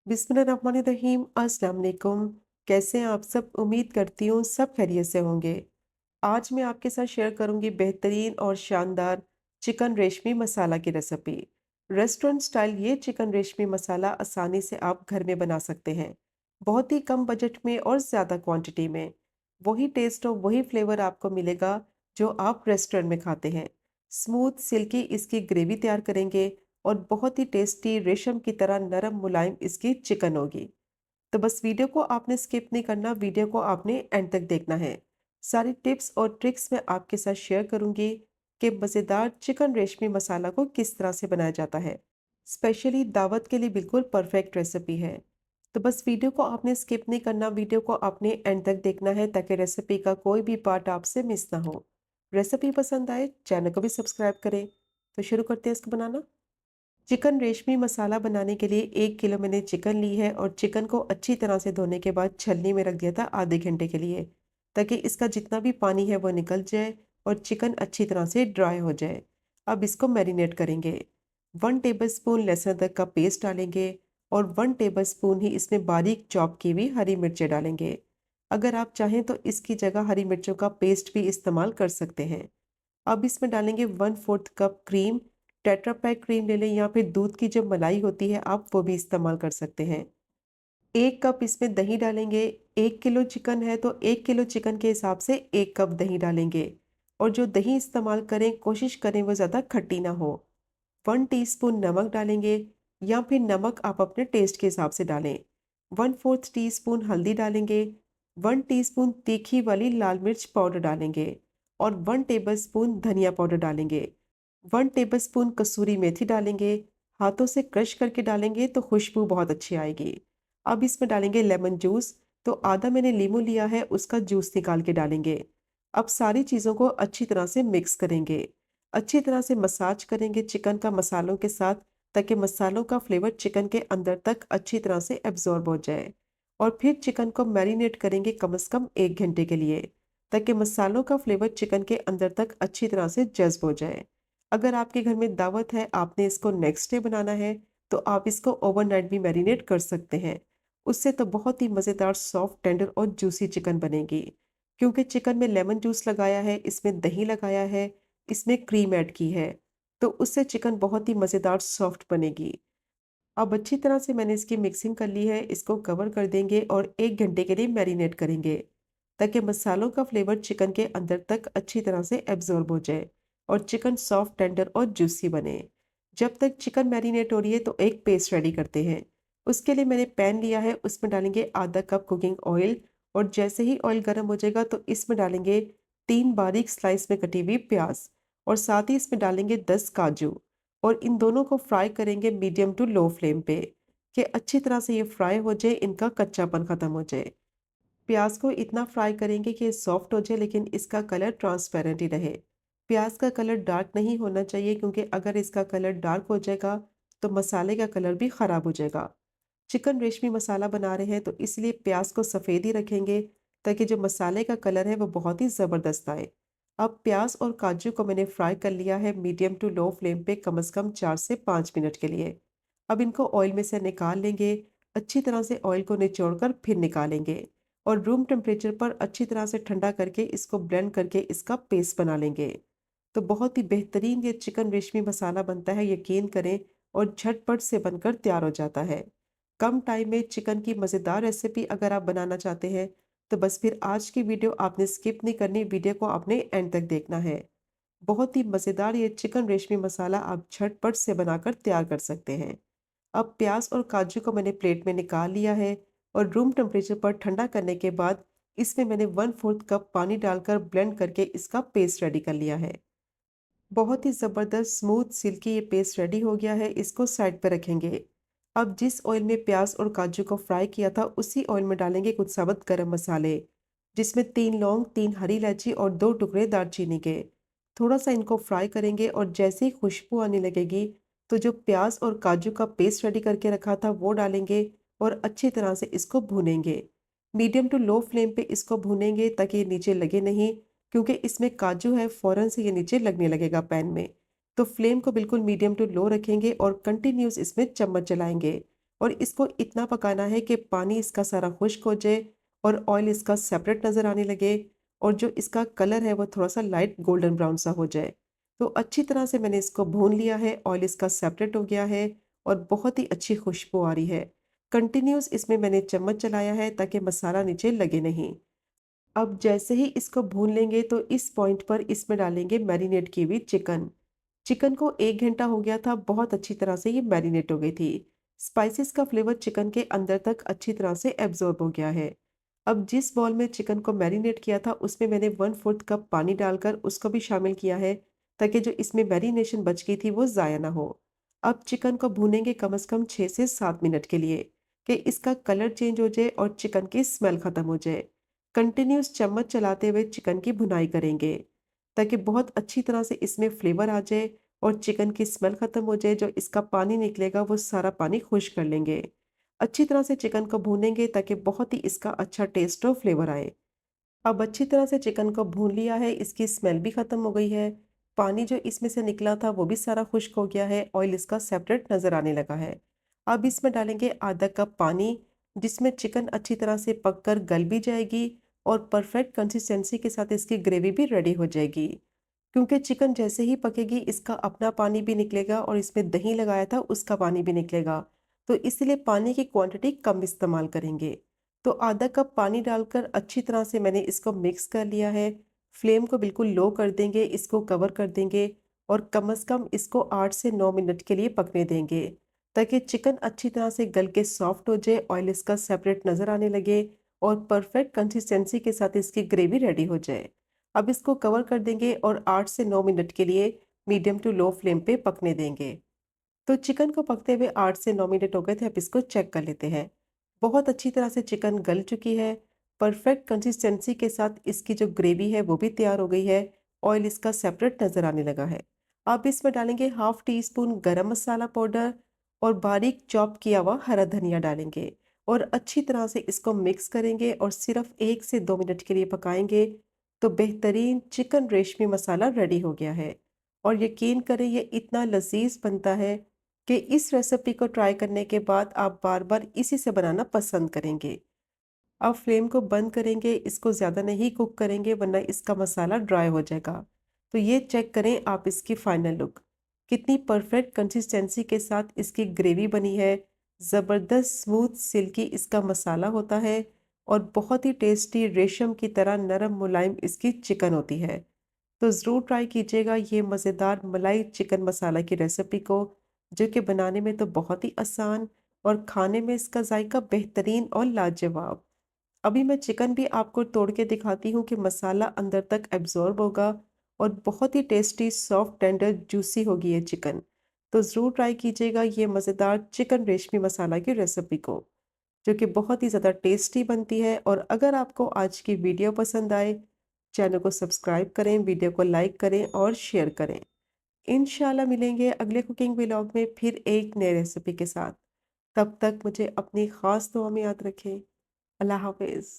बिस्मिल्लाहिर्रहमानिर्रहीम। अस्सलाम वालेकुम। कैसे हैं आप सब? उम्मीद करती हूँ सब खैरियत से होंगे। आज मैं आपके साथ शेयर करूंगी बेहतरीन और शानदार चिकन रेशमी मसाला की रेसिपी। रेस्टोरेंट स्टाइल ये चिकन रेशमी मसाला आसानी से आप घर में बना सकते हैं, बहुत ही कम बजट में और ज़्यादा क्वांटिटी में। वही टेस्ट और वही फ्लेवर आपको मिलेगा जो आप रेस्टोरेंट में खाते हैं। स्मूथ सिल्की इसकी ग्रेवी तैयार करेंगे और बहुत ही टेस्टी रेशम की तरह नरम मुलायम इसकी चिकन होगी। तो बस वीडियो को आपने स्किप नहीं करना, वीडियो को आपने एंड तक देखना है। सारी टिप्स और ट्रिक्स मैं आपके साथ शेयर करूंगी कि मज़ेदार चिकन रेशमी मसाला को किस तरह से बनाया जाता है। स्पेशली दावत के लिए बिल्कुल परफेक्ट रेसिपी है। तो बस वीडियो को आपने स्किप नहीं करना, वीडियो को आपने एंड तक देखना है ताकि रेसिपी का कोई भी पार्ट आपसे मिस ना हो। रेसिपी पसंद आए चैनल को भी सब्सक्राइब करें। तो शुरू करते हैं इसको बनाना। चिकन रेशमी मसाला बनाने के लिए 1 किलो मैंने चिकन ली है और चिकन को अच्छी तरह से धोने के बाद छलनी में रख दिया था आधे घंटे के लिए, ताकि इसका जितना भी पानी है वो निकल जाए और चिकन अच्छी तरह से ड्राई हो जाए। अब इसको मैरिनेट करेंगे। 1 टेबल स्पून लहसुन अदरक का पेस्ट डालेंगे और 1 टेबल स्पून ही इसमें बारीक चॉप की हुई हरी मिर्चें डालेंगे। अगर आप चाहें तो इसकी जगह हरी मिर्चों का पेस्ट भी इस्तेमाल कर सकते हैं। अब इसमें डालेंगे 1/4 cup cream. Tetra pack cream ले लें या फिर दूध की जो मलाई होती है आप वो भी इस्तेमाल कर सकते हैं। 1 कप इसमें दही डालेंगे। 1 किलो चिकन है तो 1 किलो चिकन के हिसाब से 1 कप दही डालेंगे। और जो दही इस्तेमाल करें कोशिश करें वो ज़्यादा खट्टी ना हो। 1 टीस्पून नमक डालेंगे या फिर नमक आप अपने टेस्ट के हिसाब से डालें। 1/4 टीस्पून हल्दी डालेंगे। 1 टीस्पून तीखी वाली लाल मिर्च पाउडर डालेंगे और 1 टेबल स्पून धनिया पाउडर डालेंगे। 1 टेबल स्पून कसूरी मेथी डालेंगे। हाथों से क्रश करके डालेंगे तो खुशबू बहुत अच्छी आएगी। अब इसमें डालेंगे लेमन जूस। तो आधा मैंने नींबू लिया है उसका जूस निकाल के डालेंगे। अब सारी चीज़ों को अच्छी तरह से मिक्स करेंगे। अच्छी तरह से मसाज करेंगे चिकन का मसालों के साथ, ताकि मसालों का फ्लेवर चिकन के अंदर तक अच्छी तरह से एब्जॉर्ब हो जाए। और फिर चिकन को मैरिनेट करेंगे कम से कम 1 घंटे के लिए, ताकि मसालों का फ्लेवर चिकन के अंदर तक अच्छी तरह से जज्ब हो जाए। अगर आपके घर में दावत है, आपने इसको नेक्स्ट डे बनाना है, तो आप इसको ओवरनाइट भी मैरिनेट कर सकते हैं। उससे तो बहुत ही मज़ेदार सॉफ्ट टेंडर और जूसी चिकन बनेगी। क्योंकि चिकन में लेमन जूस लगाया है, इसमें दही लगाया है, इसमें क्रीम ऐड की है, तो उससे चिकन बहुत ही मज़ेदार सॉफ्ट बनेगी। अब अच्छी तरह से मैंने इसकी मिक्सिंग कर ली है, इसको कवर कर देंगे और 1 घंटे के लिए मैरिनेट करेंगे, ताकि मसालों का फ्लेवर चिकन के अंदर तक अच्छी तरह से एब्जॉर्ब हो जाए और चिकन सॉफ्ट टेंडर और जूसी बने। जब तक चिकन मैरिनेट हो रही है तो एक पेस्ट रेडी करते हैं। उसके लिए मैंने पैन लिया है, उसमें डालेंगे आधा कप कुकिंग ऑयल और जैसे ही ऑयल गर्म हो जाएगा तो इसमें डालेंगे 3 बारीक स्लाइस में कटी हुई प्याज और साथ ही इसमें डालेंगे 10 काजू। और इन दोनों को फ्राई करेंगे मीडियम टू लो फ्लेम पे, कि अच्छी तरह से ये फ्राई हो जाए, इनका कच्चापन खत्म हो जाए। प्याज को इतना फ्राई करेंगे कि ये सॉफ्ट हो जाए लेकिन इसका कलर ट्रांसपेरेंट ही रहे। प्याज का कलर डार्क नहीं होना चाहिए, क्योंकि अगर इसका कलर डार्क हो जाएगा तो मसाले का कलर भी ख़राब हो जाएगा। चिकन रेशमी मसाला बना रहे हैं तो इसलिए प्याज को सफ़ेद ही रखेंगे, ताकि जो मसाले का कलर है वो बहुत ही ज़बरदस्त आए। अब प्याज और काजू को मैंने फ्राई कर लिया है मीडियम टू लो फ्लेम पे कम से कम 4 से 5 मिनट के लिए। अब इनको ऑयल में से निकाल लेंगे। अच्छी तरह से ऑयल को निचोड़कर फिर निकालेंगे और रूम टेम्परेचर पर अच्छी तरह से ठंडा करके इसको ब्लेंड करके इसका पेस्ट बना लेंगे। तो बहुत ही बेहतरीन ये चिकन रेशमी मसाला बनता है, यकीन करें, और झटपट से बनकर तैयार हो जाता है। कम टाइम में चिकन की मज़ेदार रेसिपी अगर आप बनाना चाहते हैं तो बस फिर आज की वीडियो आपने स्किप नहीं करनी, वीडियो को आपने एंड तक देखना है। बहुत ही मज़ेदार ये चिकन रेशमी मसाला आप झटपट से बनाकर तैयार कर सकते हैं। अब प्याज और काजू को मैंने प्लेट में निकाल लिया है और रूम टेम्परेचर पर ठंडा करने के बाद इसमें मैंने 1/4 कप पानी डालकर ब्लेंड करके इसका पेस्ट रेडी कर लिया है। बहुत ही ज़बरदस्त स्मूथ सिल्की ये पेस्ट रेडी हो गया है, इसको साइड पर रखेंगे। अब जिस ऑयल में प्याज और काजू को फ्राई किया था उसी ऑयल में डालेंगे कुछ साबुत गरम मसाले, जिसमें 3 लौंग, 3 हरी इलायची और 2 टुकड़े दालचीनी के। थोड़ा सा इनको फ्राई करेंगे और जैसे ही खुशबू आने लगेगी तो जो प्याज और काजू का पेस्ट रेडी करके रखा था वो डालेंगे और अच्छी तरह से इसको भूनेंगे। मीडियम टू लो फ्लेम पे इसको भूनेंगे ताकि ये नीचे लगे नहीं, क्योंकि इसमें काजू है, फ़ौरन से ये नीचे लगने लगेगा पैन में। तो फ्लेम को बिल्कुल मीडियम टू लो रखेंगे और कंटिन्यूस इसमें चम्मच चलाएंगे और इसको इतना पकाना है कि पानी इसका सारा खुश्क हो जाए और ऑयल इसका सेपरेट नज़र आने लगे और जो इसका कलर है वो थोड़ा-सा लाइट गोल्डन ब्राउन सा हो जाए। तो अच्छी तरह से मैंने इसको भून लिया है, ऑयल इसका सेपरेट हो गया है और बहुत ही अच्छी खुशबू आ रही है। कंटिन्यूअस इसमें मैंने चम्मच चलाया है ताकि मसाला नीचे लगे नहीं। अब जैसे ही इसको भून लेंगे तो इस पॉइंट पर इसमें डालेंगे मैरिनेट की हुई चिकन। चिकन को 1 घंटा हो गया था, बहुत अच्छी तरह से ये मैरिनेट हो गई थी। स्पाइसेस का फ्लेवर चिकन के अंदर तक अच्छी तरह से एब्ज़ॉर्ब हो गया है। अब जिस बॉल में चिकन को मैरिनेट किया था उसमें मैंने 1/4 कप पानी डालकर उसको भी शामिल किया है ताकि जो इसमें मैरिनेशन बच गई थी वो ज़ाया ना हो। अब चिकन को भूनेंगे कम से कम 6 से 7 मिनट के लिए कि इसका कलर चेंज हो जाए और चिकन की स्मेल ख़त्म हो जाए। कंटिन्यूअस चम्मच चलाते हुए चिकन की भुनाई करेंगे ताकि बहुत अच्छी तरह से इसमें फ्लेवर आ जाए और चिकन की स्मेल ख़त्म हो जाए। जो इसका पानी निकलेगा वो सारा पानी खुश कर लेंगे। अच्छी तरह से चिकन को भूनेंगे ताकि बहुत ही इसका अच्छा टेस्ट और फ्लेवर आए। अब अच्छी तरह से चिकन को भून लिया है, इसकी स्मेल भी ख़त्म हो गई है। पानी जो इसमें से निकला था वो भी सारा खुश्क हो गया है, ऑयल इसका सेपरेट नज़र आने लगा है। अब इसमें डालेंगे आधा कप पानी जिसमें चिकन अच्छी तरह से पककर गल भी जाएगी और परफेक्ट कंसिस्टेंसी के साथ इसकी ग्रेवी भी रेडी हो जाएगी। क्योंकि चिकन जैसे ही पकेगी इसका अपना पानी भी निकलेगा और इसमें दही लगाया था उसका पानी भी निकलेगा। तो इसलिए पानी की क्वांटिटी कम इस्तेमाल करेंगे। तो आधा कप पानी डालकर अच्छी तरह से मैंने इसको मिक्स कर लिया है। फ्लेम को बिल्कुल लो कर देंगे, इसको कवर कर देंगे और कम से कम इसको 8 से 9 मिनट के लिए पकने देंगे ताकि चिकन अच्छी तरह से गल के सॉफ्ट हो जाए, ऑयल इसका सेपरेट नज़र आने लगे और परफेक्ट कंसिस्टेंसी के साथ इसकी ग्रेवी रेडी हो जाए। अब इसको कवर कर देंगे और 8 से 9 मिनट के लिए मीडियम टू लो फ्लेम पे पकने देंगे। तो चिकन को पकते हुए 8 से 9 मिनट हो गए थे, अब इसको चेक कर लेते हैं। बहुत अच्छी तरह से चिकन गल चुकी है, परफेक्ट कंसिस्टेंसी के साथ इसकी जो ग्रेवी है वो भी तैयार हो गई है, ऑयल इसका सेपरेट नज़र आने लगा है। अब इसमें डालेंगे हाफ टी स्पून गरम मसाला पाउडर और बारीक चॉप किया हुआ हरा धनिया डालेंगे और अच्छी तरह से इसको मिक्स करेंगे और सिर्फ 1 से 2 मिनट के लिए पकाएंगे तो बेहतरीन चिकन रेशमी मसाला रेडी हो गया है। और यकीन करें ये इतना लजीज बनता है कि इस रेसिपी को ट्राई करने के बाद आप बार-बार इसी से बनाना पसंद करेंगे। अब फ्लेम को बंद करेंगे, इसको ज़्यादा नहीं कुक करेंगे वरना इसका मसाला ड्राई हो जाएगा। तो ये चेक करें आप इसकी फाइनल लुक। कितनी परफेक्ट कंसिस्टेंसी के साथ इसकी ग्रेवी बनी है। ज़बरदस्त स्मूथ सिल्की इसका मसाला होता है और बहुत ही टेस्टी रेशम की तरह नरम मुलायम इसकी चिकन होती है। तो ज़रूर ट्राई कीजिएगा ये मज़ेदार मलाई चिकन मसाला की रेसिपी को, जो कि बनाने में तो बहुत ही आसान और खाने में इसका जायका बेहतरीन और लाजवाब। अभी मैं चिकन भी आपको तोड़ के दिखाती हूँ कि मसाला अंदर तक एब्जॉर्ब होगा और बहुत ही टेस्टी सॉफ्ट टेंडर जूसी होगी ये चिकन। तो ज़रूर ट्राई कीजिएगा ये मज़ेदार चिकन रेशमी मसाला की रेसिपी को, जो कि बहुत ही ज़्यादा टेस्टी बनती है। और अगर आपको आज की वीडियो पसंद आए, चैनल को सब्सक्राइब करें, वीडियो को लाइक करें और शेयर करें। इंशाल्लाह मिलेंगे अगले कुकिंग व्लॉग में फिर एक नए रेसिपी के साथ। तब तक मुझे अपनी ख़ास दुआ में याद रखें। अल्लाह हाफ़िज़।